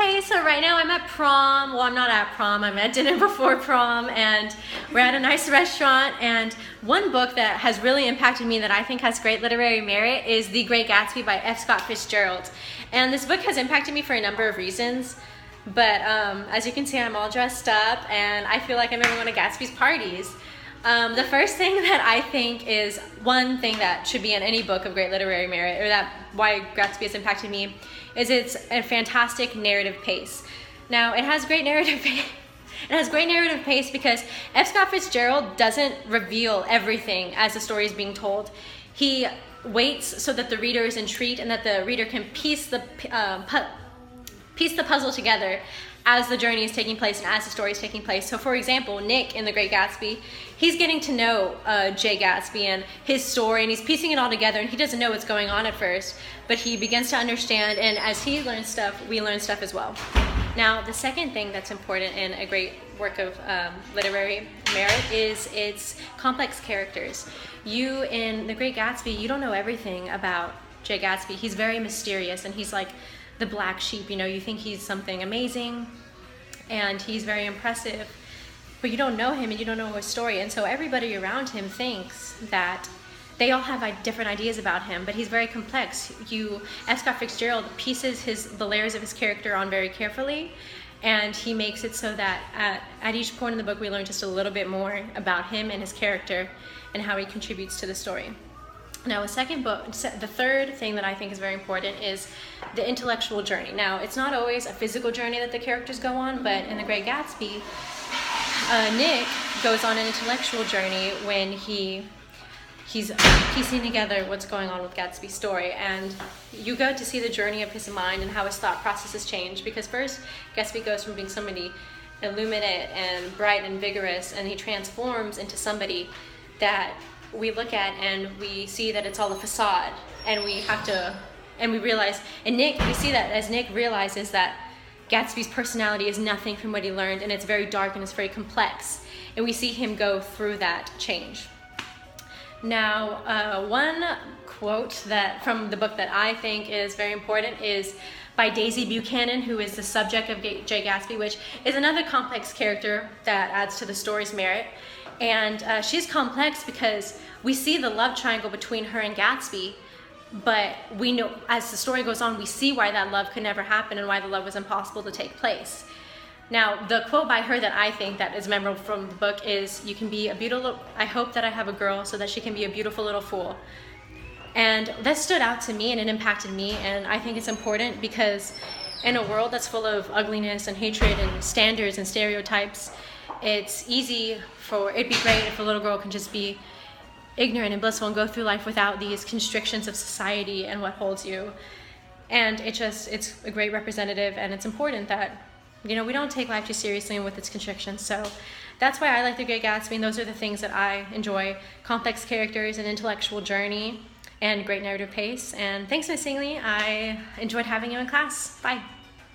Hey, so right now I'm at prom. Well, I'm not at prom, I'm at dinner before prom, and we're at a nice restaurant. And one book that has really impacted me that I think has great literary merit is The Great Gatsby by F. Scott Fitzgerald. And this book has impacted me for a number of reasons. But as you can see, I'm all dressed up and I feel like I'm at one of Gatsby's parties. The first thing that I think is one thing that should be in any book of great literary merit, or that why Gatsby has impacted me, is it's a fantastic narrative pace. Now, it has great narrative pace. It has great narrative pace because F. Scott Fitzgerald doesn't reveal everything as the story is being told. He waits so that the reader is intrigued and that the reader can piece the puzzle together as the journey is taking place and as the story is taking place. So for example, Nick in The Great Gatsby, he's getting to know Jay Gatsby and his story, and he's piecing it all together, and he doesn't know what's going on at first, but he begins to understand, and as he learns stuff, we learn stuff as well. Now, the second thing that's important in a great work of literary merit is its complex characters. You, in The Great Gatsby, you don't know everything about Jay Gatsby. He's very mysterious, and he's like the black sheep, you think he's something amazing and he's very impressive, but you don't know him and you don't know his story, and so everybody around him thinks that they all have different ideas about him, but he's very complex. F. Scott Fitzgerald pieces the layers of his character on very carefully, and he makes it so that at each point in the book we learn just a little bit more about him and his character and how he contributes to the story. Now, the third thing that I think is very important is the intellectual journey. Now, it's not always a physical journey that the characters go on, but in The Great Gatsby, Nick goes on an intellectual journey when he's piecing together what's going on with Gatsby's story, and you go to see the journey of his mind and how his thought processes change, because first Gatsby goes from being somebody illuminate and bright and vigorous, and he transforms into somebody that we look at and we see that it's all a facade, and we realize, and we see that as Nick realizes that Gatsby's personality is nothing from what he learned, and it's very dark and it's very complex, and we see him go through that change. Now, one quote from the book that I think is very important is by Daisy Buchanan, who is the subject of Jay Gatsby, which is another complex character that adds to the story's merit. And she's complex because we see the love triangle between her and Gatsby, but we know as the story goes on, we see why that love could never happen and why the love was impossible to take place. Now, the quote by her that I think that is memorable from the book is, "You can be a beautiful, I hope that I have a girl so that she can be a beautiful little fool." And that stood out to me and it impacted me, and I think it's important because in a world that's full of ugliness and hatred and standards and stereotypes, it's it'd be great if a little girl can just be ignorant and blissful and go through life without these constrictions of society and what holds you. And it's a great representative, and it's important that, we don't take life too seriously and with its constrictions. So that's why I like The Great Gatsby, and those are the things that I enjoy: complex characters, an intellectual journey, and great narrative pace. And thanks, Miss Nazlee. I enjoyed having you in class. Bye.